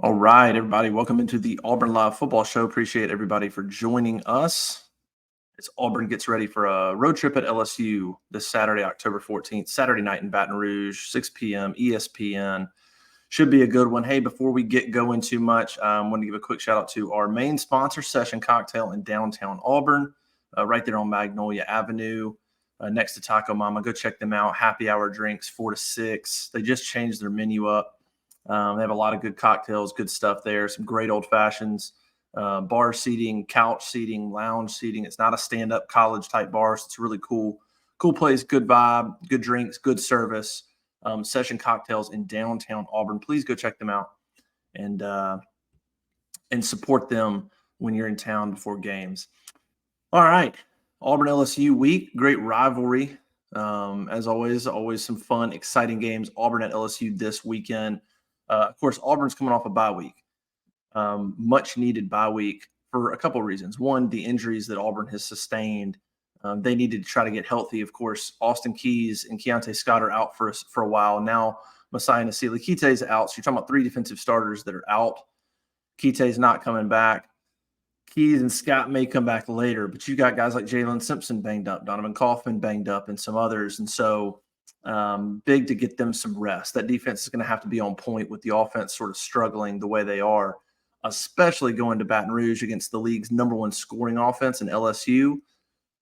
All right, everybody, welcome into the Auburn Live Football Show. Appreciate everybody for joining us. As Auburn gets ready for a road trip at LSU this Saturday, October 14th, Saturday night in Baton Rouge, 6 p.m., ESPN. Should be a good one. Hey, before we get going too much, I want to give a quick shout out to our main sponsor, Session Cocktail in downtown Auburn, right there on Magnolia Avenue, next to Taco Mama. Go check them out. Happy hour drinks, 4 to 6. They just changed their menu up. They have a lot of good cocktails, good stuff there, some great old fashions, bar seating, couch seating, lounge seating. It's not a stand-up college type bar, so it's a really cool place, good vibe, good drinks, good service. Session Cocktails in downtown Auburn. Please go check them out and support them when you're in town before games. All right, Auburn LSU week, great rivalry. As always some fun, exciting games. Auburn at LSU this weekend. Of course, Auburn's coming off a bye week, much needed bye week for a couple of reasons. One, the injuries that Auburn has sustained. They needed to try to get healthy. Of course, Austin Keys and Keontae Scott are out for a while. Now, Messiah Nasili Keita's out. So you're talking about three defensive starters that are out. Keita's not coming back. Keys and Scott may come back later, but you got guys like Jalen Simpson banged up, Donovan Kaufman banged up, and some others. And so big to get them some rest. That defense is going to have to be on point with the offense sort of struggling the way they are, especially going to Baton Rouge against the league's number one scoring offense in LSU.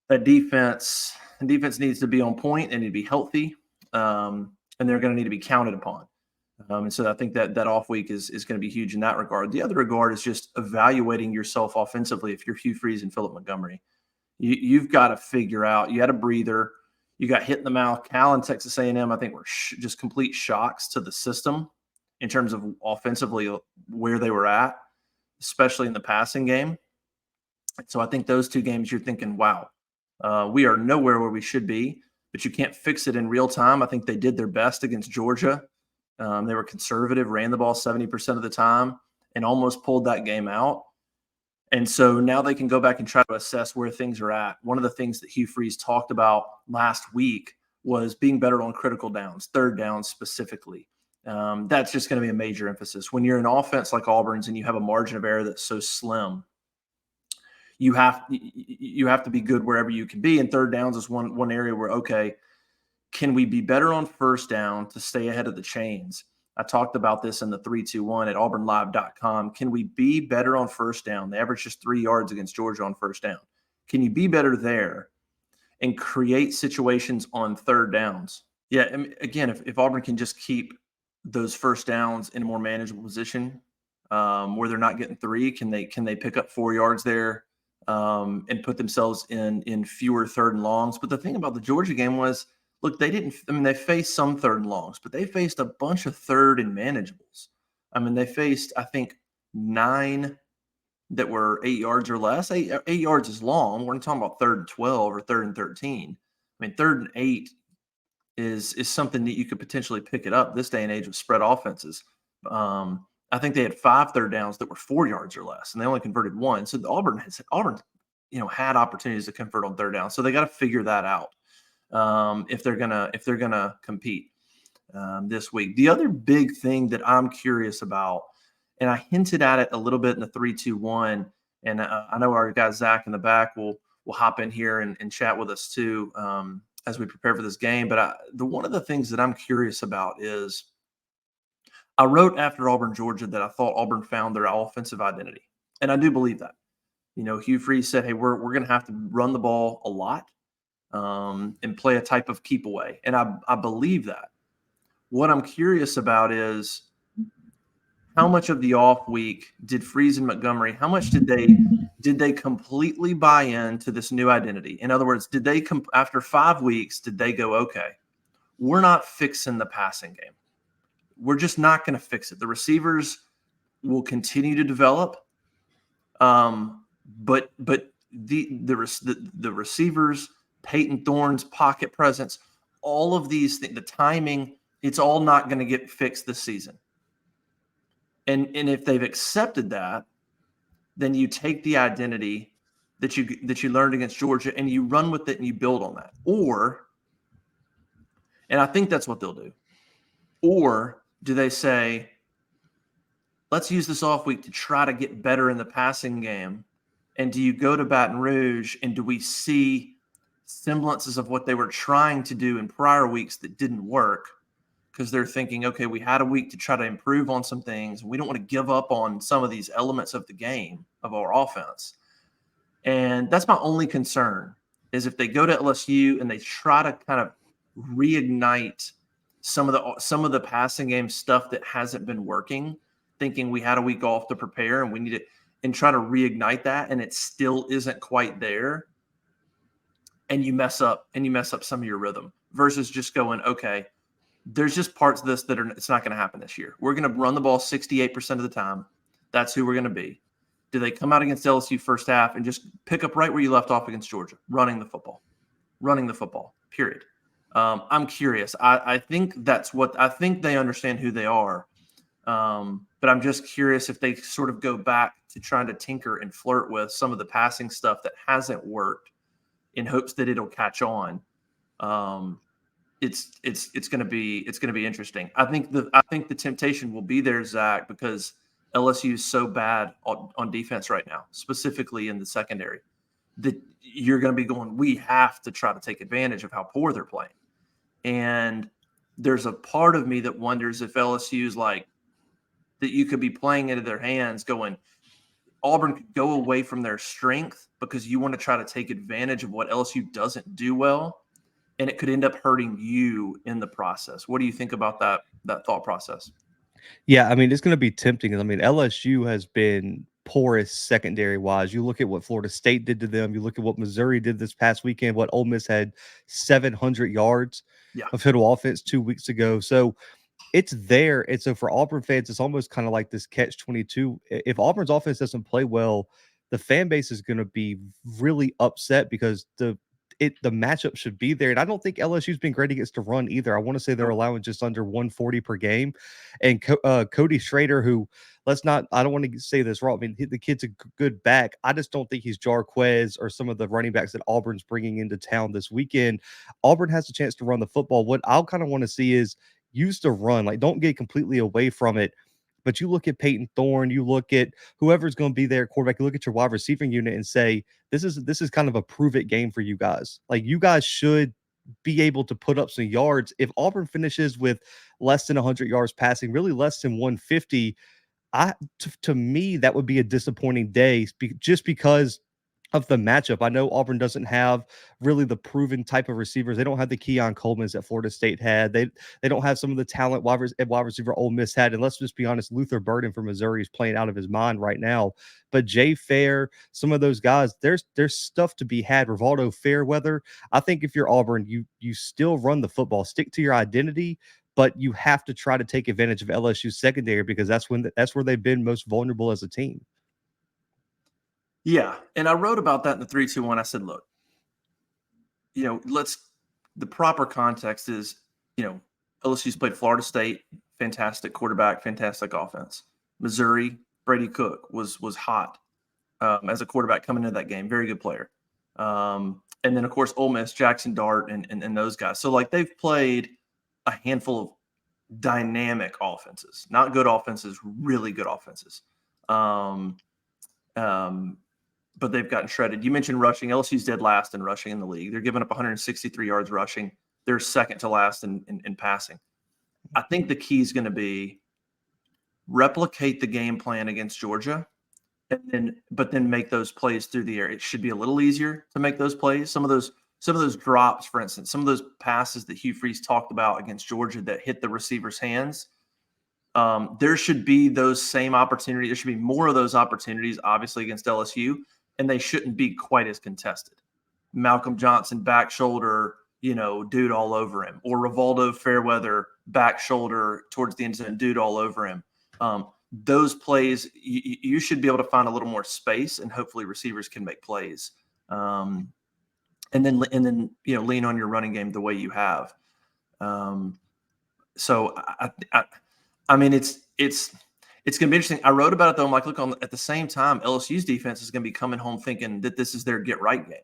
That defense needs to be on point and need to be healthy, and they're going to need to be counted upon. And so I think that off week is going to be huge in that regard. The other regard is just evaluating yourself offensively. If you're Hugh Freeze and Philip Montgomery, you've got to figure out. You had a breather. You got hit in the mouth. Cal and Texas A&M, I think, were just complete shocks to the system in terms of offensively where they were at, especially in the passing game. So I think those two games you're thinking, wow, we are nowhere where we should be, but you can't fix it in real time. I think they did their best against Georgia. They were conservative, ran the ball 70% of the time, and almost pulled that game out. And so now they can go back and try to assess where things are at. One of the things that Hugh Freeze talked about last week was being better on critical downs, third downs specifically. That's just going to be a major emphasis. When you're an offense like Auburn's and you have a margin of error that's so slim, you have to be good wherever you can be. And third downs is one area where, okay, can we be better on first down to stay ahead of the chains? I talked about this in the 3-2-1 at auburnlive.com. Can we be better on first down? They averaged just 3 yards against Georgia on first down. Can you be better there and create situations on third downs? Yeah, I mean, again, if Auburn can just keep those first downs in a more manageable position where they're not getting 3, can they pick up 4 yards there and put themselves in fewer third and longs? But the thing about the Georgia game was, look, they faced some third and longs, but they faced a bunch of third and manageables. I mean, they faced, I think, 9 that were 8 yards or less. 8 yards is long. We're not talking about third and 12 or third and 13. I mean, third and 8 is something that you could potentially pick it up this day and age with spread offenses. I think they had 5 third downs that were 4 yards or less, and they only converted 1. So Auburn, had opportunities to convert on third down. So they got to figure that out. If they're gonna compete this week. The other big thing that I'm curious about, and I hinted at it a little bit in the 3-2-1, and I know our guy Zach in the back will hop in here and chat with us too as we prepare for this game. But one of the things that I'm curious about is I wrote after Auburn, Georgia, that I thought Auburn found their offensive identity, and I do believe that. Hugh Freeze said, "Hey, we're going to have to run the ball a lot." And play a type of keep away. And I believe that. What I'm curious about is how much of the off week did Freeze and Montgomery, how much did they completely buy into this new identity? In other words, did they after 5 weeks, did they go, okay, we're not fixing the passing game. We're just not going to fix it. The receivers will continue to develop. But the receivers, Peyton Thorne's pocket presence, all of these things, the timing, it's all not going to get fixed this season. And if they've accepted that, then you take the identity that you learned against Georgia and you run with it and you build on that. And I think that's what they'll do. Or do they say, let's use this off week to try to get better in the passing game. And do you go to Baton Rouge and do we see semblances of what they were trying to do in prior weeks that didn't work? Because they're thinking, okay, we had a week to try to improve on some things. We don't want to give up on some of these elements of the game, of our offense. And that's my only concern, is if they go to LSU and they try to kind of reignite some of the passing game stuff that hasn't been working, thinking we had a week off to prepare and we need it, and try to reignite that, and it still isn't quite there, and you mess up some of your rhythm, versus just going, okay, there's just parts of this that it's not going to happen this year. We're going to run the ball 68% of the time. That's who we're going to be. Do they come out against LSU first half and just pick up right where you left off against Georgia, running the football, period? I'm curious. I think I think they understand who they are. But I'm just curious if they sort of go back to trying to tinker and flirt with some of the passing stuff that hasn't worked in hopes that it'll catch on. It's going to be interesting. I think the temptation will be there, Zach, because LSU is so bad on defense right now, specifically in the secondary, that you're going to be going, we have to try to take advantage of how poor they're playing. And there's a part of me that wonders if LSU's like, that you could be playing into their hands, going, Auburn could go away from their strength because you want to try to take advantage of what LSU doesn't do well, and it could end up hurting you in the process. What do you think about that thought process? Yeah, I mean, it's going to be tempting. I mean, LSU has been porous secondary wise. You look at what Florida State did to them. You look at what Missouri did this past weekend. What Ole Miss had 700 yards of total offense 2 weeks ago. So it's there. And so for Auburn fans, it's almost kind of like this catch-22. If Auburn's offense doesn't play well, the fan base is going to be really upset because the matchup should be there. And I don't think LSU's been great against the run either. I want to say they're allowing just under 140 per game. And Cody Schrader, who, I don't want to say this wrong. I mean, the kid's a good back. I just don't think he's Jarquez or some of the running backs that Auburn's bringing into town this weekend. Auburn has a chance to run the football. What I'll kind of want to see is use the run. Like, don't get completely away from it. But you look at Peyton Thorne, you look at whoever's going to be there, quarterback, you look at your wide receiving unit and say, this is kind of a prove it game for you guys. Like, you guys should be able to put up some yards. If Auburn finishes with less than 100 yards passing, really less than 150, to me, that would be a disappointing day just because of the matchup. I know Auburn doesn't have really the proven type of receivers. They don't have the Keon Coleman's that Florida State had. They don't have some of the talent wide receiver Ole Miss had. And let's just be honest, Luther Burden from Missouri is playing out of his mind right now. But Jay Fair, some of those guys, there's stuff to be had. Rivaldo Fairweather. I think if you're Auburn, you still run the football, stick to your identity, but you have to try to take advantage of LSU's secondary because that's where they've been most vulnerable as a team. Yeah, and I wrote about that in the 3-2-1. I said, look, the proper context is, LSU's played Florida State, fantastic quarterback, fantastic offense. Missouri, Brady Cook was hot as a quarterback coming into that game, very good player. And then, of course, Ole Miss, Jackson Dart, and those guys. So, like, they've played a handful of dynamic offenses, not good offenses, really good offenses. But they've gotten shredded. You mentioned rushing. LSU's dead last in rushing in the league. They're giving up 163 yards rushing. They're second to last in passing. I think the key is going to be replicate the game plan against Georgia, but then make those plays through the air. It should be a little easier to make those plays. Some of those drops, for instance, some of those passes that Hugh Freeze talked about against Georgia that hit the receiver's hands. There should be those same opportunities. There should be more of those opportunities, obviously, against LSU. And they shouldn't be quite as contested. Malcolm Johnson, back shoulder, dude all over him. Or Rivaldo Fairweather, back shoulder towards the end zone, dude all over him. Those plays, you should be able to find a little more space, and hopefully receivers can make plays. And then lean on your running game the way you have. So I mean, it's going to be interesting. I wrote about it, though. I'm like, look, at the same time, LSU's defense is going to be coming home thinking that this is their get-right game.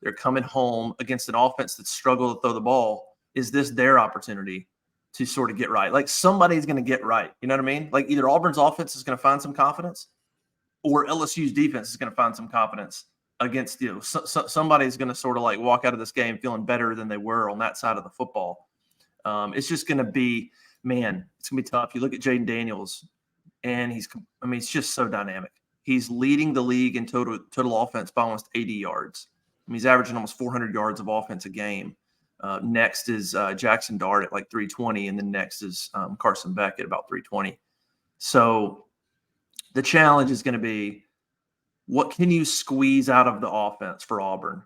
They're coming home against an offense that struggled to throw the ball. Is this their opportunity to sort of get right. Like somebody's going to get right. You know what I mean? Like either Auburn's offense is going to find some confidence or LSU's defense is going to find some confidence against you. Somebody's going to sort of like walk out of this game feeling better than they were on that side of the football. It's just going to be, man, it's going to be tough. You look at Jaden Daniels, and he's just so dynamic. He's leading the league in total offense by almost 80 yards. I mean, he's averaging almost 400 yards of offense a game. Next is Jackson Dart at like 320, and then next is Carson Beck at about 320. So the challenge is going to be, what can you squeeze out of the offense for Auburn?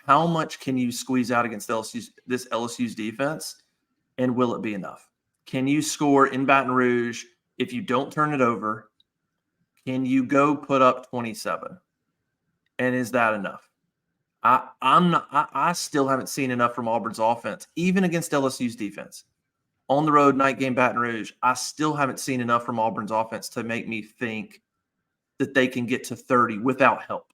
How much can you squeeze out against this LSU's defense, and will it be enough? Can you score in Baton Rouge if you don't turn it over? Can you go put up 27? And is that enough? I still haven't seen enough from Auburn's offense, even against LSU's defense. On the road, night game, Baton Rouge, I still haven't seen enough from Auburn's offense to make me think that they can get to 30 without help.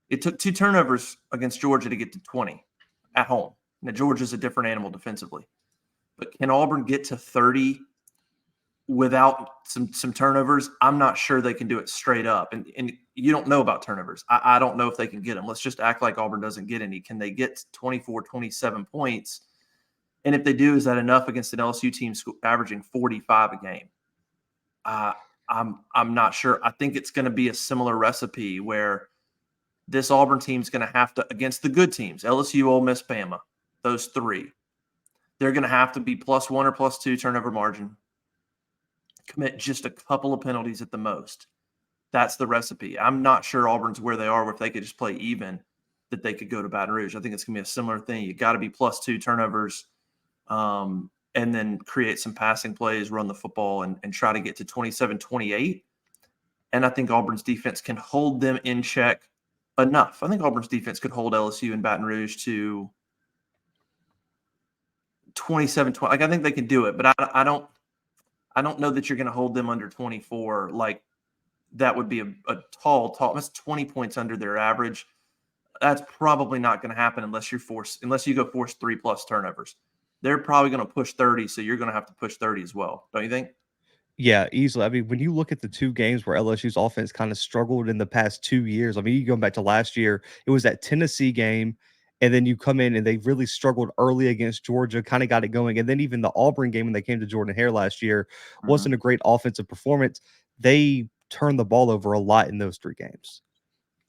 It took 2 turnovers against Georgia to get to 20 at home. Now, Georgia's a different animal defensively. But can Auburn get to 30 without some turnovers? I'm not sure they can do it straight up. And you don't know about turnovers. I don't know if they can get them. Let's just act like Auburn doesn't get any. Can they get 24, 27 points? And if they do, is that enough against an LSU team averaging 45 a game? I'm not sure. I think it's going to be a similar recipe where this Auburn team's going to have to, against the good teams, LSU, Ole Miss, Bama, those 3, they're going to have to be +1 or +2 turnover margin, commit just a couple of penalties at the most. That's the recipe. I'm not sure Auburn's where they are, where if they could just play even, that they could go to Baton Rouge. I think it's going to be a similar thing. You got to be +2 turnovers, and then create some passing plays, run the football, and try to get to 27-28. And I think Auburn's defense can hold them in check enough. I think Auburn's defense could hold LSU and Baton Rouge to 27-20. Like, I think they can do it, but I don't know that you're going to hold them under 24. Like, that would be a tall. That's 20 points under their average. That's probably not going to happen unless you go force 3+ turnovers. They're probably going to push 30, so you're going to have to push 30 as well. Don't you think? Yeah, easily. I mean, when you look at the 2 games where LSU's offense kind of struggled in the past 2 years, I mean, you go back to last year, it was that Tennessee game, and then you come in and they really struggled early against Georgia, kind of got it going. And then even the Auburn game when they came to Jordan-Hare last year wasn't a great offensive performance. They turned the ball over a lot in those 3 games.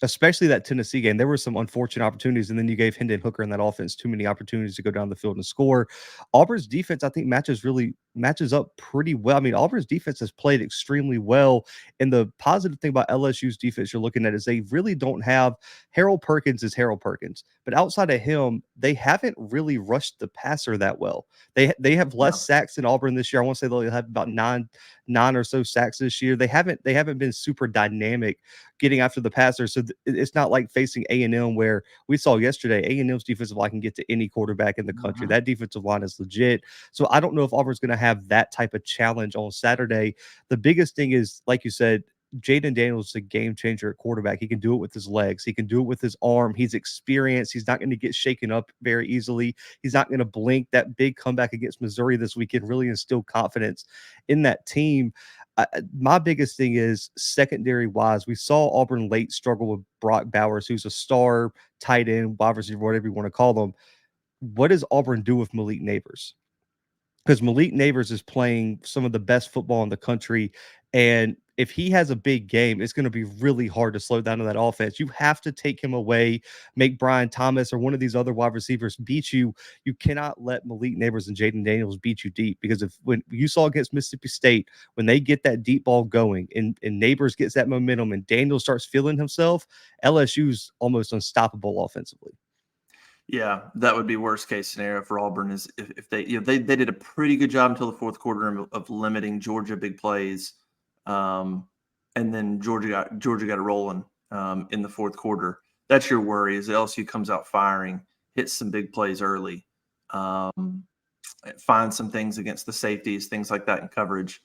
Especially that Tennessee game, there were some unfortunate opportunities, and then you gave Hendon Hooker in that offense too many opportunities to go down the field and score. Auburn's defense, I think, matches up pretty well. I mean, Auburn's defense has played extremely well, and the positive thing about LSU's defense you're looking at is they really don't have Harold Perkins is Harold Perkins, but outside of him, they haven't really rushed the passer that well. They have less sacks than Auburn this year. I want to say they'll have about nine or so sacks this year. They haven't been super dynamic getting after the passer. So it's not like facing A&M where we saw yesterday A&M's defensive line can get to any quarterback in the country. That defensive line is legit. So I don't know if Auburn's going to have that type of challenge on Saturday. The biggest thing is, like you said, Jaden Daniels is a game changer at quarterback. He can do it with his legs. He can do it with his arm. He's experienced. He's not going to get shaken up very easily. He's not going to blink. That big comeback against Missouri this weekend really instilled confidence in that team. My biggest thing is secondary wise. We saw Auburn late struggle with Brock Bowers, who's a star tight end, wide receiver, whatever you want to call them. What does Auburn do with Malik Neighbors? Because Malik Neighbors is playing some of the best football in the country. And if he has a big game, it's going to be really hard to slow down to that offense. You have to take him away, make Brian Thomas or one of these other wide receivers beat you. You cannot let Malik Neighbors and Jaden Daniels beat you deep, because when you saw against Mississippi State, when they get that deep ball going and Neighbors gets that momentum and Daniels starts feeling himself, LSU's almost unstoppable offensively. Yeah, that would be worst case scenario for Auburn, is if they, they did a pretty good job until the 4th quarter of limiting Georgia big plays. And then Georgia got it rolling in the 4th quarter. That's your worry, is LSU comes out firing, hits some big plays early, finds some things against the safeties, things like that in coverage,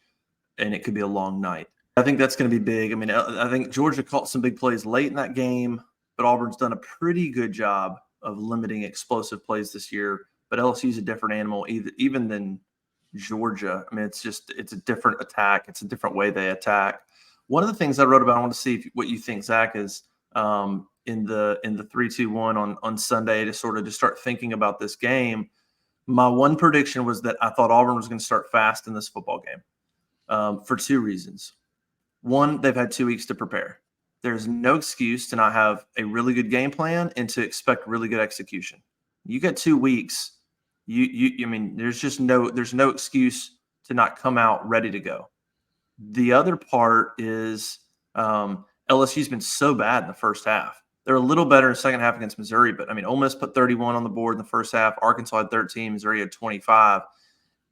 and it could be a long night. I think that's going to be big. I mean, I think Georgia caught some big plays late in that game, but Auburn's done a pretty good job of limiting explosive plays this year. But LSU's a different animal even than Georgia. I mean, it's a different attack. It's a different way they attack. One of the things I wrote about, I want to see what you think, Zach, is in the 3-2-1 on Sunday to sort of just start thinking about this game. My one prediction was that I thought Auburn was going to start fast in this football game for two reasons. One, they've had 2 weeks to prepare. There's no excuse to not have a really good game plan and to expect really good execution. You got 2 weeks. I mean, there's no excuse to not come out ready to go. The other part is LSU's been so bad in the first half. They're a little better in the second half against Missouri, but I mean, Ole Miss put 31 on the board in the first half. Arkansas had 13, Missouri had 25.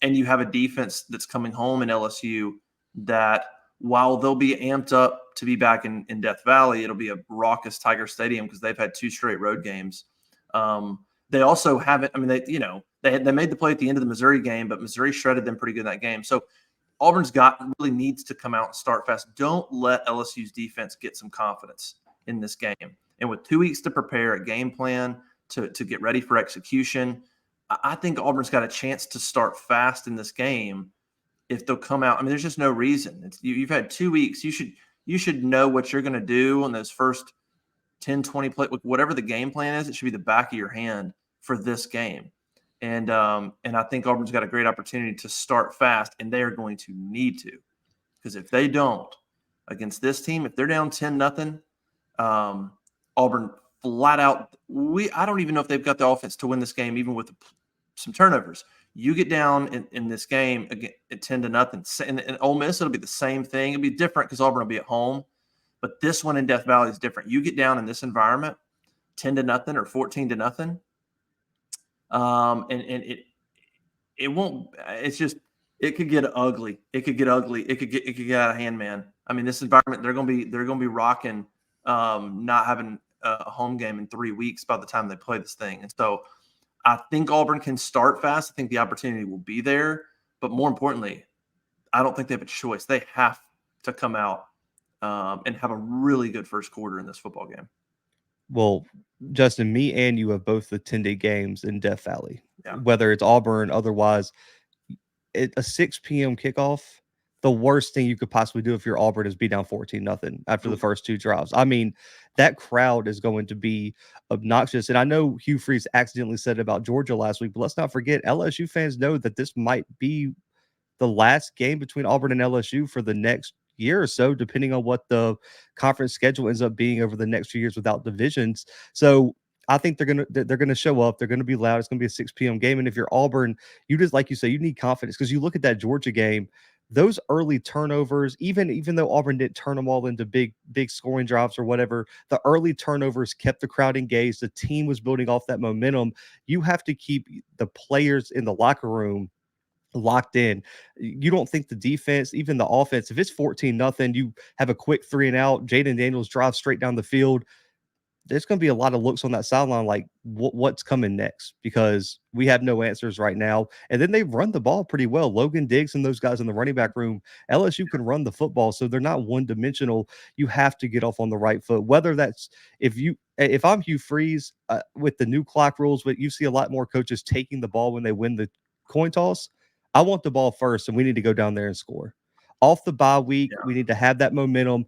And you have a defense that's coming home in LSU that, while they'll be amped up to be back in Death Valley, it'll be a raucous Tiger Stadium because they've had 2 straight road games. They also haven't. I mean, they made the play at the end of the Missouri game, but Missouri shredded them pretty good in that game. So Auburn's really needs to come out and start fast. Don't let LSU's defense get some confidence in this game. And with 2 weeks to prepare, a game plan to get ready for execution, I think Auburn's got a chance to start fast in this game if they'll come out. I mean, there's just no reason. You've had 2 weeks. You should know what you're going to do on those first 10, 20 play, whatever the game plan is. It should be the back of your hand for this game. And I think Auburn's got a great opportunity to start fast, and they are going to need to, because if they don't against this team, if they're down 10-0, Auburn flat out. I don't even know if they've got the offense to win this game, even with some turnovers. You get down in this game again at 10-0, and Ole Miss, it'll be the same thing. It'll be different because Auburn will be at home, but this one in Death Valley is different. You get down in this environment, 10-0 or 14-0. And it won't. It's just, it could get ugly. It could get ugly. It could get out of hand, man. I mean, this environment, they're gonna be rocking, not having a home game in 3 weeks by the time they play this thing. And so I think Auburn can start fast. I think the opportunity will be there, but more importantly, I don't think they have a choice. They have to come out and have a really good first quarter in this football game. Well, Justin, me and you have both attended games in Death Valley, Yeah. whether it's Auburn, otherwise. A 6 p.m. kickoff, the worst thing you could possibly do if you're Auburn is be down 14-0 after the first 2 drives. I mean, that crowd is going to be obnoxious. And I know Hugh Freeze accidentally said it about Georgia last week, but let's not forget LSU fans know that this might be the last game between Auburn and LSU for the next year or so, depending on what the conference schedule ends up being over the next few years without divisions. So I think they're gonna show up. They're gonna be loud. It's gonna be a 6 p.m. game. And if you're Auburn, you just, like you say, you need confidence, because you look at that Georgia game, those early turnovers, even though Auburn didn't turn them all into big scoring drives or whatever, the early turnovers kept the crowd engaged. The team was building off that momentum. You have to keep the players in the locker room locked in. You don't think the defense, even the offense, if it's 14-0, you have a quick 3-and-out, Jaden Daniels drives straight down the field, there's going to be a lot of looks on that sideline like, what's coming next? Because we have no answers right now. And then they run the ball pretty well. Logan Diggs and those guys in the running back room, LSU can run the football, so they're not one-dimensional. You have to get off on the right foot. Whether that's, if I'm Hugh Freeze, with the new clock rules, but you see a lot more coaches taking the ball when they win the coin toss, I want the ball first, and we need to go down there and score. Off the bye week, we need to have that momentum.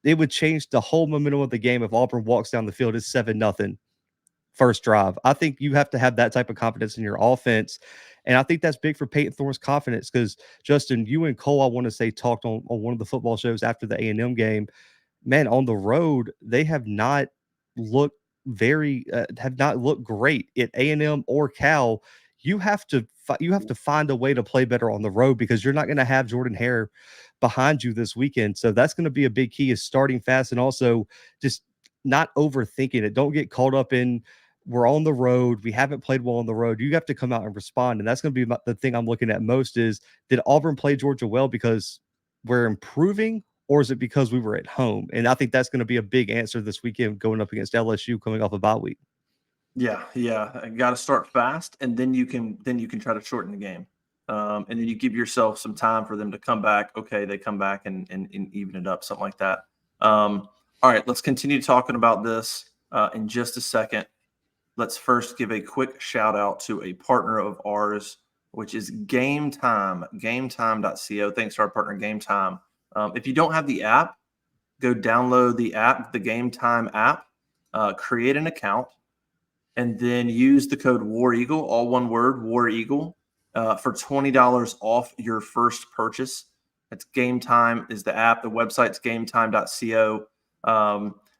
It would change the whole momentum of the game if Auburn walks down the field at 7-0 first drive. I think you have to have that type of confidence in your offense. And I think that's big for Peyton Thorne's confidence, because, Justin, you and Cole, I want to say, talked on one of the football shows after the A&M game. Man, on the road, they have not looked great at A&M or Cal. You have to find a way to play better on the road, because you're not going to have Jordan Hare behind you this weekend. So that's going to be a big key, is starting fast, and also just not overthinking it. Don't get caught up in, we're on the road, we haven't played well on the road. You have to come out and respond. And that's going to be the thing I'm looking at most is, did Auburn play Georgia well because we're improving, or is it because we were at home? And I think that's going to be a big answer this weekend going up against LSU coming off a bye week. Yeah. Got to start fast, and then you can try to shorten the game, and then you give yourself some time for them to come back. Okay, they come back and even it up, something like that. All right, let's continue talking about this in just a second. Let's first give a quick shout out to a partner of ours, which is Game Time, gametime.co. Thanks to our partner, Game Time. If you don't have the app, go download the app, the Game Time app, create an account, and then use the code War Eagle, all one word, War Eagle, for $20 off your first purchase. It's Game Time is the app. The website's gametime.co.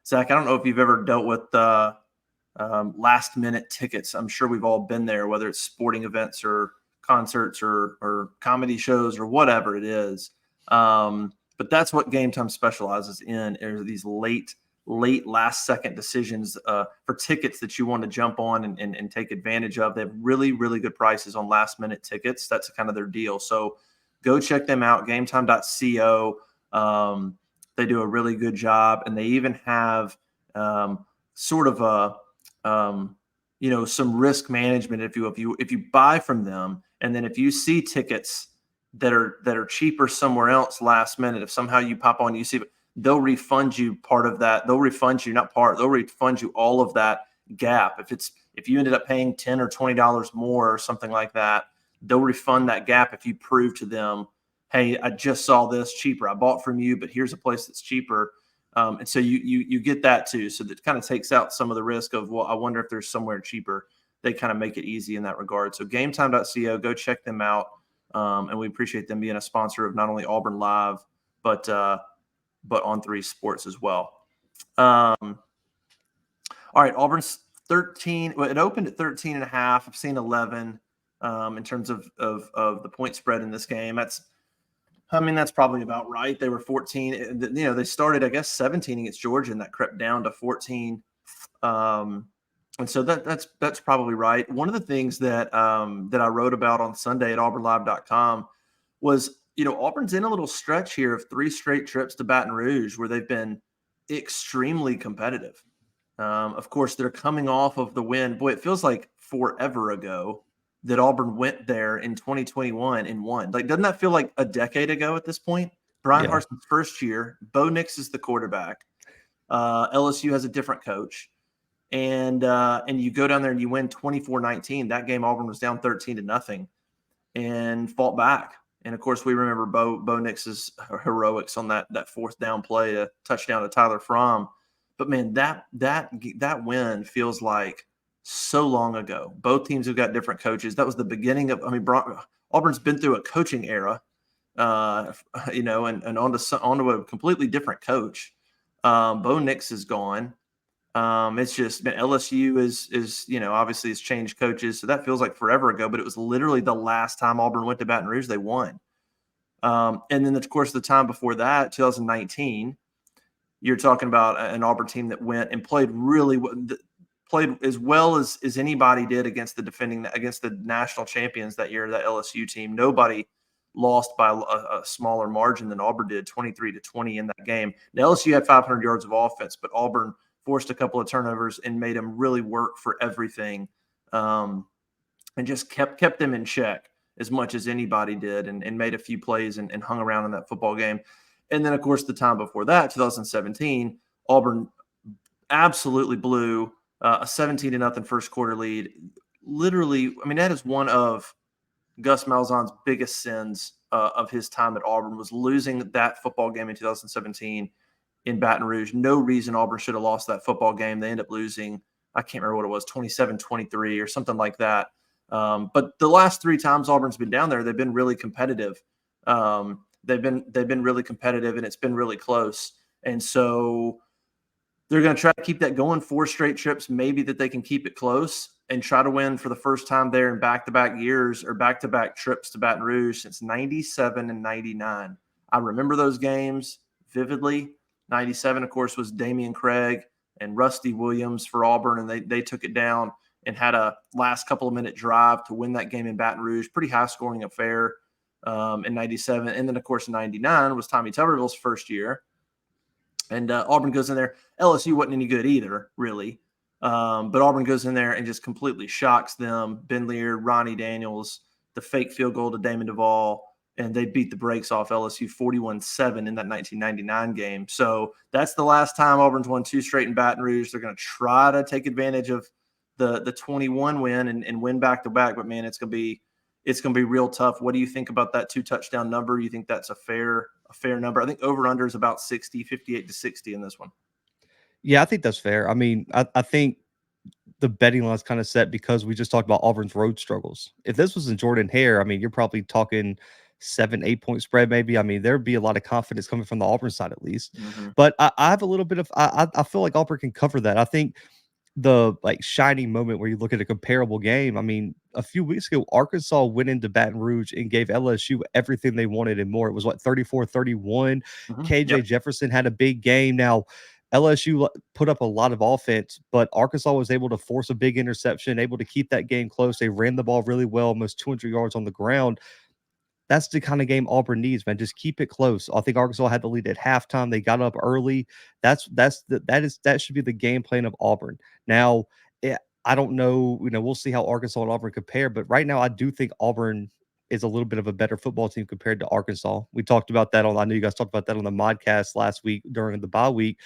Zach, I don't know if you've ever dealt with last minute tickets. I'm sure we've all been there, whether it's sporting events or concerts or comedy shows or whatever it is. But that's what Game Time specializes in, are these late last second decisions for tickets that you want to jump on and take advantage of. They have really, really good prices on last minute tickets. That's kind of their deal. So go check them out, gametime.co. They do a really good job, and they even have sort of a some risk management. If you buy from them, and then if you see tickets that are cheaper somewhere else last minute, if somehow you pop on, you see, they'll refund you part of that. They'll refund you, they'll refund you all of that gap. If you ended up paying $10 or $20 more or something like that, they'll refund that gap if you prove to them, hey, I just saw this cheaper. I bought from you, but here's a place that's cheaper. And so you get that too. So that kind of takes out some of the risk of, well, I wonder if there's somewhere cheaper. They kind of make it easy in that regard. So gametime.co, go check them out. And we appreciate them being a sponsor of not only Auburn Live, but On3 Sports as well. All right, Auburn's 13. Well, it opened at 13.5. I've seen 11 in terms of the point spread in this game. That's probably about right. They were 14. They started, I guess, 17 against Georgia, and that crept down to 14. And so that's probably right. One of the things that I wrote about on Sunday at auburnlive.com was, Auburn's in a little stretch here of 3 straight trips to Baton Rouge where they've been extremely competitive. Of course, they're coming off of the win. Boy, it feels like forever ago that Auburn went there in 2021 and won. Like, doesn't that feel like a decade ago at this point? Brian Harson's first year. Bo Nix is the quarterback. LSU has a different coach. And you go down there and you win 24-19. That game, Auburn was down 13-0 and fought back. And of course, we remember Bo Nix's heroics on that 4th down play, a touchdown to Tyler Fromm. But man, that win feels like so long ago. Both teams have got different coaches. That was the beginning of. Auburn's been through a coaching era, and onto a completely different coach. Bo Nix is gone. It's just been LSU is obviously has changed coaches, so that feels like forever ago. But it was literally the last time Auburn went to Baton Rouge, they won. And then of course the time before that, 2019, you're talking about an Auburn team that went and played as well as anybody did against the national champions that year, that LSU team. Nobody lost by a smaller margin than Auburn did, 23-20 in that game. Now LSU had 500 yards of offense, but Auburn forced a couple of turnovers and made them really work for everything, and just kept them in check as much as anybody did, and made a few plays and hung around in that football game. And then, of course, the time before that, 2017, Auburn absolutely blew a 17-0 first quarter lead. Literally, that is one of Gus Malzahn's biggest sins of his time at Auburn, was losing that football game in 2017 in Baton Rouge. No reason Auburn should have lost that football game. They end up losing, I can't remember what it was, 27-23 or something like that. But the last 3 times Auburn's been down there, they've been really competitive. They've been really competitive, and it's been really close. And so they're going to try to keep that going. 4 straight trips, maybe that they can keep it close and try to win for the first time there in back-to-back years, or back-to-back trips to Baton Rouge since 97 and 99. I remember those games vividly. 97, of course, was Damian Craig and Rusty Williams for Auburn, and they took it down and had a last couple of minute drive to win that game in Baton Rouge. Pretty high-scoring affair in 97. And then, of course, 99 was Tommy Tuberville's first year. And Auburn goes in there. LSU wasn't any good either, really. But Auburn goes in there and just completely shocks them. Ben Lear, Ronnie Daniels, the fake field goal to Damon Duvall, and they beat the brakes off LSU 41-7 in that 1999 game. So that's the last time Auburn's won 2 straight in Baton Rouge. They're going to try to take advantage of the 21 win and win back-to-back. But, man, it's going it's going to be real tough. What do you think about that 2-touchdown number? You think that's a fair number? I think over under is about 60, 58-60 in this one. Yeah, I think that's fair. I mean, I think the betting line's kind of set because we just talked about Auburn's road struggles. If this was in Jordan Hare, I mean, you're probably talking 7, 8 point spread, maybe. I mean, there'd be a lot of confidence coming from the Auburn side at least. Mm-hmm. But I have a little bit of I feel like Auburn can cover that. I think the like shining moment where you look at a comparable game. I mean, a few weeks ago, Arkansas went into Baton Rouge and gave LSU everything they wanted and more. It was what 34-31. Mm-hmm. KJ Yep. Jefferson had a big game. Now, LSU put up a lot of offense, but Arkansas was able to force a big interception, able to keep that game close. They ran the ball really well, almost 200 yards on the ground. That's the kind of game Auburn needs, man. Just keep it close. I think Arkansas had the lead at halftime. They got up early. That should be the game plan of Auburn. Now, I don't know. We'll see how Arkansas and Auburn compare, but right now, I do think Auburn is a little bit of a better football team compared to Arkansas. We talked about that on. I know you guys talked about that on the podcast last week during the bye week.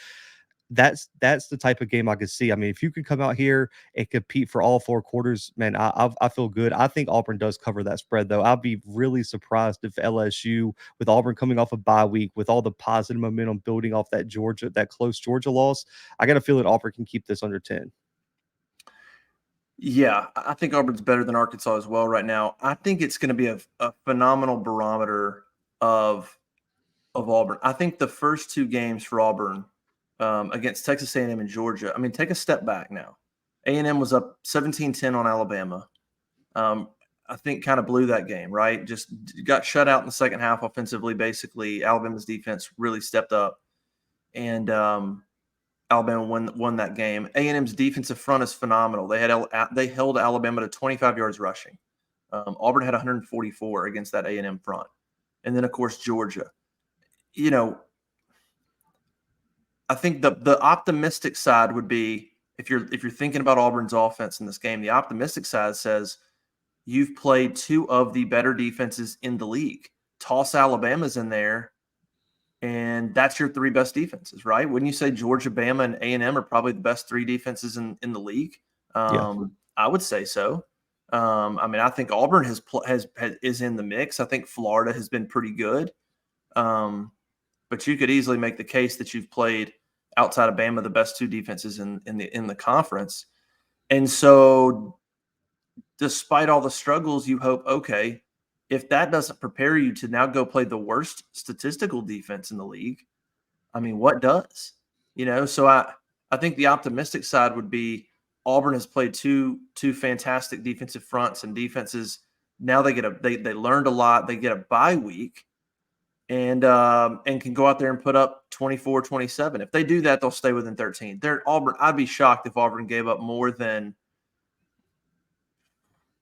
That's the type of game I could see. I mean, if you could come out here and compete for all 4 quarters, man, I feel good. I think Auburn does cover that spread, though. I'll be really surprised if LSU, with Auburn coming off a bye week, with all the positive momentum building off that close Georgia loss, I got a feeling Auburn can keep this under 10. Yeah, I think Auburn's better than Arkansas as well right now. I think it's going to be a phenomenal barometer of Auburn. I think the first 2 games for Auburn against Texas A&M and Georgia. I mean, take a step back now. A&M was up 17-10 on Alabama. I think kind of blew that game, right? Just got shut out in the second half offensively. Basically, Alabama's defense really stepped up, and Alabama won that game. A&M's defensive front is phenomenal. They held Alabama to 25 yards rushing. Auburn had 144 against that A&M front, and then of course Georgia. I think the optimistic side would be if you're thinking about Auburn's offense in this game, the optimistic side says you've played 2 of the better defenses in the league. Toss Alabama's in there, and that's your 3 best defenses, right? Wouldn't you say Georgia, Bama, and A&M are probably the best 3 defenses in the league? Yeah. I would say so. I mean, I think Auburn is in the mix. I think Florida has been pretty good. But you could easily make the case that you've played outside of Bama the best 2 defenses in the conference. And so despite all the struggles, you hope, okay, if that doesn't prepare you to now go play the worst statistical defense in the league, I mean, what does? So I think the optimistic side would be Auburn has played two fantastic defensive fronts and defenses. Now they learned a lot. They get a bye week and can go out there and put up 24, 27. If they do that, they'll stay within 13. Auburn. I'd be shocked if Auburn gave up more than.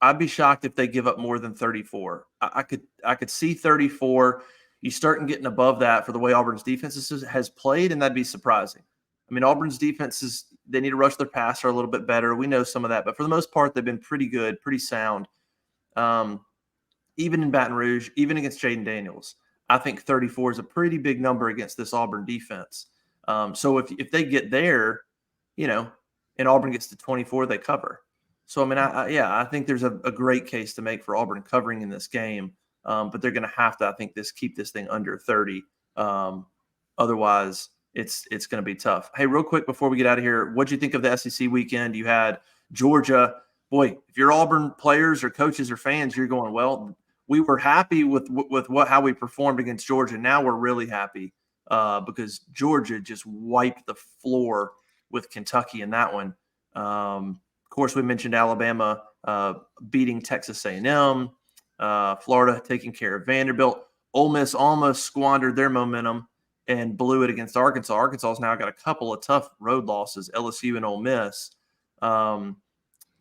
I'd be shocked if they give up more than 34. I could see 34. You start getting above that for the way Auburn's defense has played, and that'd be surprising. I mean, Auburn's defenses, they need to rush their passer a little bit better. We know some of that, but for the most part, they've been pretty good, pretty sound. Even in Baton Rouge, even against Jaden Daniels, I think 34 is a pretty big number against this Auburn defense. So if they get there, and Auburn gets to 24, they cover. So, I mean, I think there's a great case to make for Auburn covering in this game, but they're going to have to, I think, keep this thing under 30. Otherwise, it's going to be tough. Hey, real quick before we get out of here, what'd you think of the SEC weekend? You had Georgia. Boy, if you're Auburn players or coaches or fans, you're going, well, we were happy with how we performed against Georgia. Now we're really happy because Georgia just wiped the floor with Kentucky in that one. Of course, we mentioned Alabama beating Texas A&M, Florida taking care of Vanderbilt. Ole Miss almost squandered their momentum and blew it against Arkansas. Arkansas's now got a couple of tough road losses, LSU and Ole Miss. And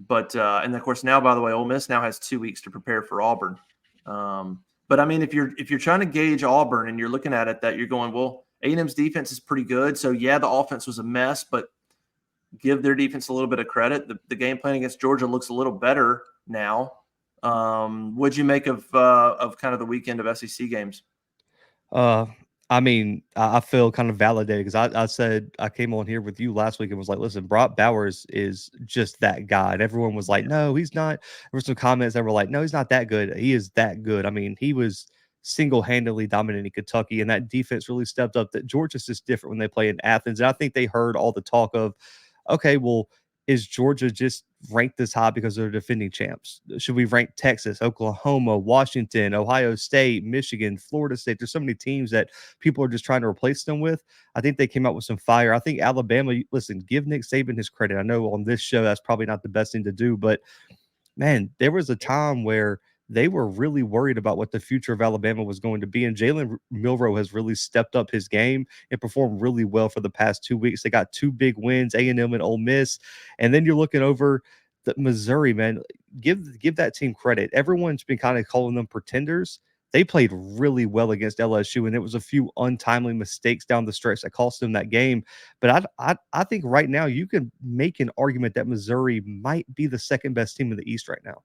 of course, now, by the way, Ole Miss now has 2 weeks to prepare for Auburn. But I mean, if you're trying to gauge Auburn and you're looking at it, that you're going, well, A&M's defense is pretty good. So yeah, the offense was a mess, but give their defense a little bit of credit. The game plan against Georgia looks a little better now. What'd you make of kind of the weekend of SEC games? I mean, I feel kind of validated because I said I came on here with you last week and was like, listen, Brock Bowers is just that guy. And everyone was like, Yeah. no, he's not. There were some comments that were like, no, he's not that good. He is that good. I mean, he was single-handedly dominating Kentucky, and that defense really stepped up. That Georgia's just different when they play in Athens. And I think they heard all the talk of, okay, well, is Georgia just ranked this high because they're defending champs? Should we rank Texas, Oklahoma, Washington, Ohio State, Michigan, Florida State? There's so many teams that people are just trying to replace them with. I think they came out with some fire. I think Alabama, listen, give Nick Saban his credit. I know on this show that's probably not the best thing to do, but man, there was a time where they were really worried about what the future of Alabama was going to be. And Jalen Milroe has really stepped up his game and performed really well for the past 2 weeks. They got two big wins, A&M and Ole Miss. And then you're looking over the Missouri, man. Give that team credit. Everyone's been kind of calling them pretenders. They played really well against LSU, and it was a few untimely mistakes down the stretch that cost them that game. But I think right now you can make an argument that Missouri might be the second best team in the East right now.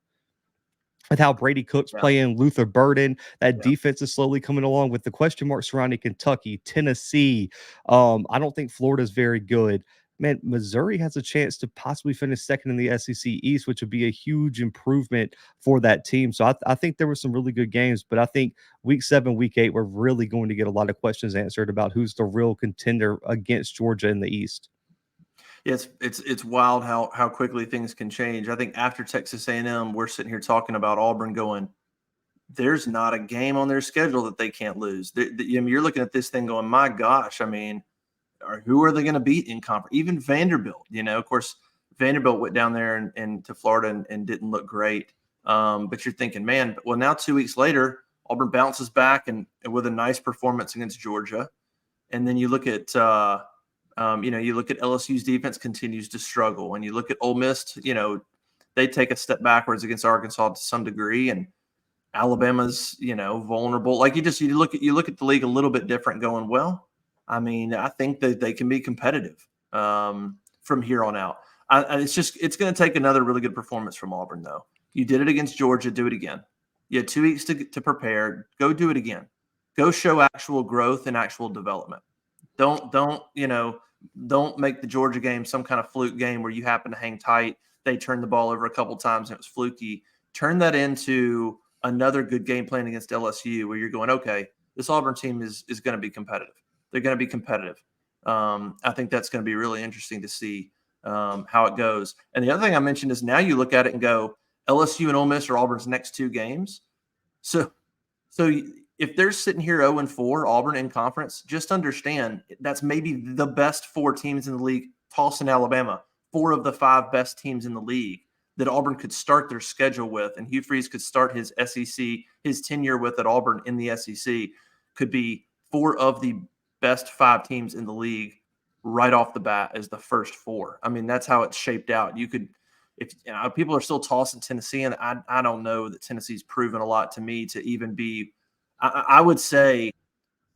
With how Brady Cook's Yeah. playing, Luther Burden, that Yeah. defense is slowly coming along with the question marks surrounding Kentucky, Tennessee. I don't think Florida's very good. Man, Missouri has a chance to possibly finish second in the SEC East, which would be a huge improvement for that team. So I think there were some really good games, but I think week 7, week 8, we're really going to get a lot of questions answered about who's the real contender against Georgia in the East. Yeah, it's wild how quickly things can change. I think after Texas A&M, we're sitting here talking about Auburn going, there's not a game on their schedule that they can't lose. You're looking at this thing going, my gosh, I mean, who are they going to beat in conference? Even Vanderbilt, of course, Vanderbilt went down there and to Florida and didn't look great. But you're thinking, man, well, now 2 weeks later, Auburn bounces back and with a nice performance against Georgia. And then you look at you look at LSU's defense continues to struggle, and you look at Ole Miss, they take a step backwards against Arkansas to some degree, and Alabama's vulnerable. Like you look at the league a little bit different, going, well, I mean, I think that they can be competitive from here on out. It's going to take another really good performance from Auburn, though. You did it against Georgia, do it again. You had 2 weeks to prepare. Go do it again. Go show actual growth and actual development. Don't make the Georgia game some kind of fluke game where you happen to hang tight. They turned the ball over a couple times and it was fluky. Turn that into another good game plan against LSU where you're going, okay, this Auburn team is going to be competitive. They're going to be competitive. I think that's going to be really interesting to see how it goes. And the other thing I mentioned is now you look at it and go, LSU and Ole Miss are Auburn's next 2 games. So if they're sitting here 0-4, Auburn in conference, just understand that's maybe the best 4 teams in the league, tossing Alabama, 4 of the 5 best teams in the league that Auburn could start their schedule with, and Hugh Freeze could start his SEC, his tenure with at Auburn in the SEC, could be 4 of the best 5 teams in the league right off the bat as the first 4. I mean, that's how it's shaped out. You could, if people are still tossing Tennessee, and I don't know that Tennessee's proven a lot to me to even be. I would say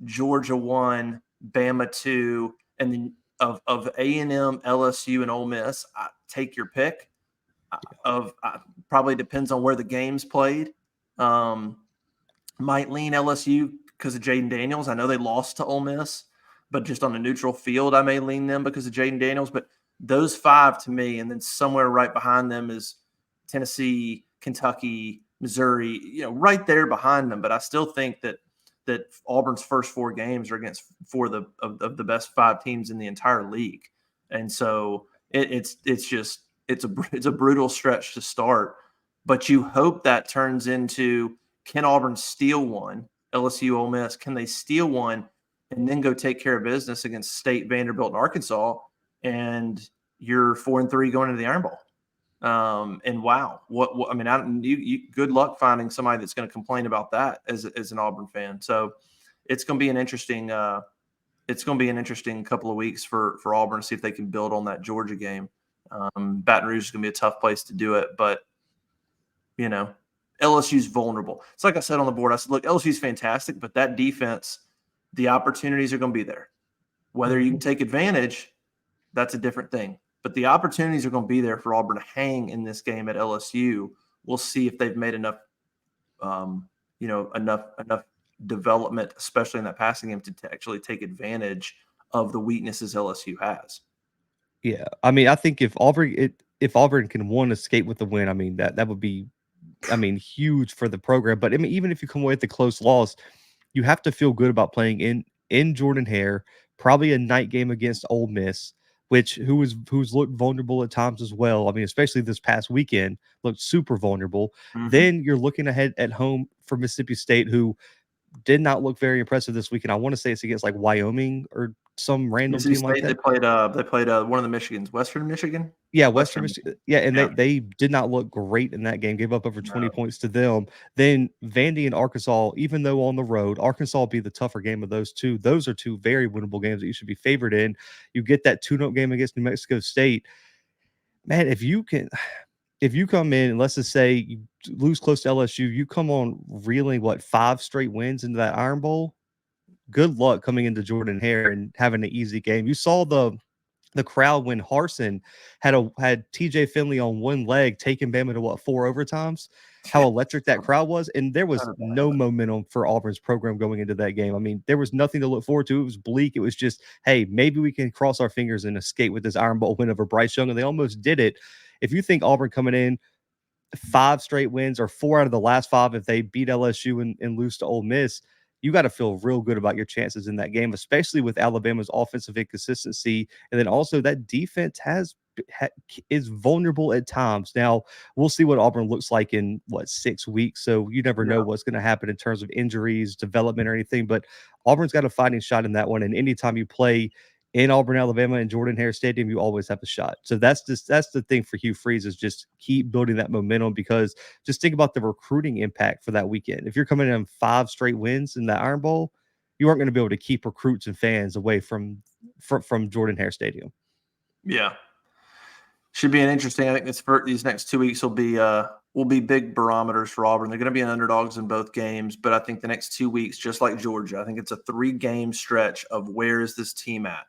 Georgia 1, Bama 2, and then of A&M, LSU, and Ole Miss. Take your pick. Probably depends on where the game's played. Might lean LSU because of Jaden Daniels. I know they lost to Ole Miss, but just on a neutral field, I may lean them because of Jaden Daniels. But those 5 to me, and then somewhere right behind them is Tennessee, Kentucky, Missouri, right there behind them. But I still think that Auburn's first 4 games are against 4 of the best 5 teams in the entire league, and so it's a brutal stretch to start. But you hope that turns into, can Auburn steal one? LSU, Ole Miss, can they steal one and then go take care of business against State, Vanderbilt, and Arkansas? And you're 4-3 going into the Iron Bowl. And wow, what I mean, good luck finding somebody that's going to complain about that as an Auburn fan. So it's going to be an interesting couple of weeks for Auburn to see if they can build on that Georgia game. Baton Rouge is going to be a tough place to do it, but LSU's vulnerable. It's like I said on the board. I said, look, LSU's fantastic, but that defense, the opportunities are going to be there. Whether you can take advantage, that's a different thing. But the opportunities are going to be there for Auburn to hang in this game at LSU. We'll see if they've made enough development, especially in that passing game, to actually take advantage of the weaknesses LSU has. Yeah, I mean, I think if Auburn can one escape with the win, I mean that would be, I mean, huge for the program. But I mean, even if you come away with a close loss, you have to feel good about playing in Jordan Hare, probably a night game against Ole Miss, who's looked vulnerable at times as well. I mean, especially this past weekend, looked super vulnerable. Mm-hmm. Then you're looking ahead at home for Mississippi State, who did not look very impressive this weekend. I want to say it's against like Wyoming or some random Mississippi team like State, they that. played one of the Michigans, Western Michigan. Yeah, Western Western Michigan. Michigan. Yeah, and Yeah. they did not look great in that game. Gave up over 20 No. points to them. Then Vandy and Arkansas, even though on the road, Arkansas will be the tougher game of those two. Those are two very winnable games that you should be favored in. You get that tune-up game against New Mexico State. Man, if you come in and let's just say you lose close to LSU, you come on reeling what 5 straight wins into that Iron Bowl. Good luck coming into Jordan Hare and having an easy game. You saw the crowd when Harsin had TJ Finley on one leg, taking Bama to what 4 overtimes. How Yeah. electric that crowd was, and there was no momentum for Auburn's program going into that game. I mean, there was nothing to look forward to. It was bleak. It was just, hey, maybe we can cross our fingers and escape with this Iron Bowl win over Bryce Young, and they almost did it. If you think Auburn coming in 5 straight wins or 4 out of the last 5 if they beat LSU and lose to Ole Miss, you got to feel real good about your chances in that game, especially with Alabama's offensive inconsistency. And then also that defense is vulnerable at times. Now, we'll see what Auburn looks like in 6 weeks. So you never know Yeah. what's going to happen in terms of injuries, development, or anything. But Auburn's got a fighting shot in that one. And anytime you play in Auburn, Alabama, and Jordan Hare Stadium, you always have a shot. So that's the thing for Hugh Freeze is just keep building that momentum, because just think about the recruiting impact for that weekend. If you're coming in 5 straight wins in the Iron Bowl, you aren't going to be able to keep recruits and fans away from Jordan Hare Stadium. Yeah. Should be an interesting. I think these next 2 weeks will be big barometers for Auburn. They're going to be underdogs in both games, but I think the next 2 weeks, just like Georgia, I think it's a 3-game stretch of where is this team at?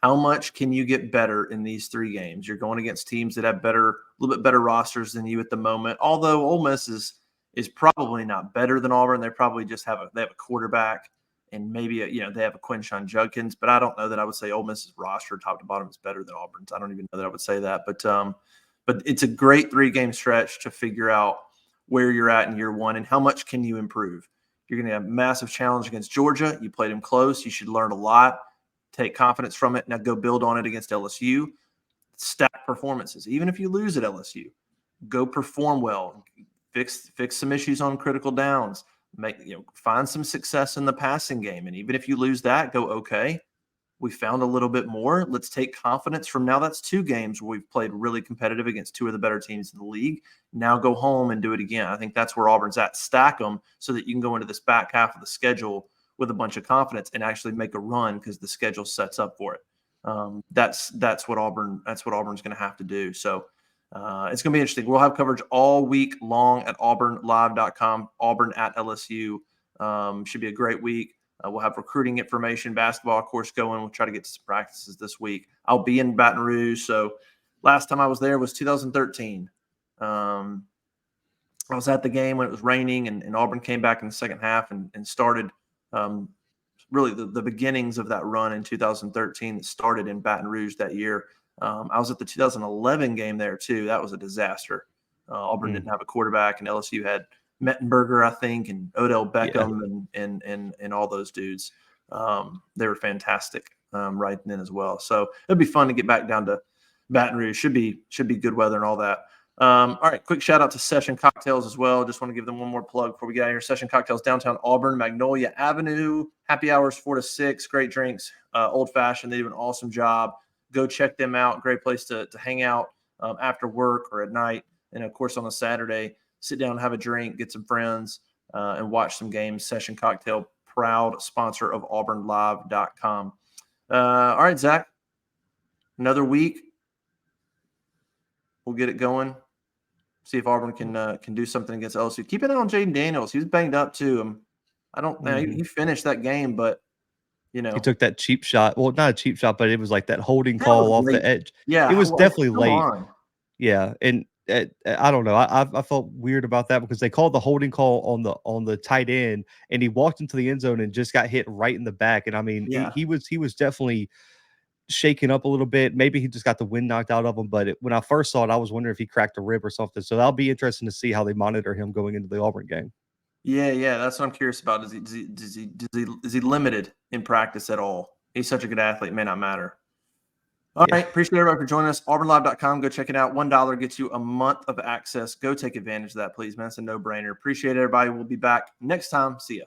How much can you get better in these 3 games? You're going against teams that have a little bit better rosters than you at the moment. Although Ole Miss is probably not better than Auburn. They probably just have a quarterback and maybe they have a Quinshon Judkins, but I don't know that I would say Ole Miss's roster top to bottom is better than Auburn's. I don't even know that I would say that, but it's a great 3-game stretch to figure out where you're at in year 1 and how much can you improve. You're going to have a massive challenge against Georgia. You played them close. You should learn a lot. Take confidence from it. Now go build on it against LSU. Stack performances. Even if you lose at LSU, go perform well. Fix some issues on critical downs. Find some success in the passing game. And even if you lose that, go, okay, we found a little bit more. Let's take confidence from now. That's 2 games where we've played really competitive against 2 of the better teams in the league. Now go home and do it again. I think that's where Auburn's at. Stack them so that you can go into this back half of the schedule with a bunch of confidence and actually make a run because the schedule sets up for it. That's what Auburn's going to have to do. So it's going to be interesting. We'll have coverage all week long at auburnlive.com. Auburn at LSU should be a great week. We'll have recruiting information, basketball, of course, going. We'll try to get to some practices this week. I'll be in Baton Rouge. So last time I was there was 2013. I was at the game when it was raining, and Auburn came back in the second half and started really the beginnings of that run in 2013 that started in Baton Rouge that year. I was at the 2011 game there too. That was a disaster. Auburn didn't have a quarterback, and LSU had Mettenberger, I think, and Odell Beckham and all those dudes. They were fantastic right then as well. So it'd be fun to get back down to Baton Rouge. Should be good weather and all that. All right, quick shout out to Session Cocktails as well. Just want to give them one more plug before we get out of here. Session Cocktails, downtown Auburn, Magnolia Avenue. Happy hours 4 to 6. Great drinks, old fashioned. They do an awesome job. Go check them out. Great place to hang out after work or at night. And of course, on a Saturday, sit down, have a drink, get some friends, and watch some games. Session Cocktail, proud sponsor of AuburnLive.com. All right, Zach, another week. We'll get it going. See if Auburn can do something against LSU. Keep an eye on Jaden Daniels. He was banged up too. I don't know. He finished that game, but he took that cheap shot. Well, not a cheap shot, but it was like that holding that was call off late. the edge. Yeah, It was definitely come late. on. Yeah, and I don't know. I felt weird about that because they called the holding call on the tight end, and he walked into the end zone and just got hit right in the back. And I mean, Yeah. he was definitely shaken up a little bit. Maybe he just got the wind knocked out of him. But when I first saw it, I was wondering if he cracked a rib or something. So that'll be interesting to see how they monitor him going into the Auburn game. Yeah. That's what I'm curious about. Is he limited in practice at all? He's such a good athlete. It may not matter. All Yeah. right. Appreciate everybody for joining us. AuburnLive.com. Go check it out. $1 gets you a month of access. Go take advantage of that, please, man. It's a no-brainer. Appreciate everybody. We'll be back next time. See ya.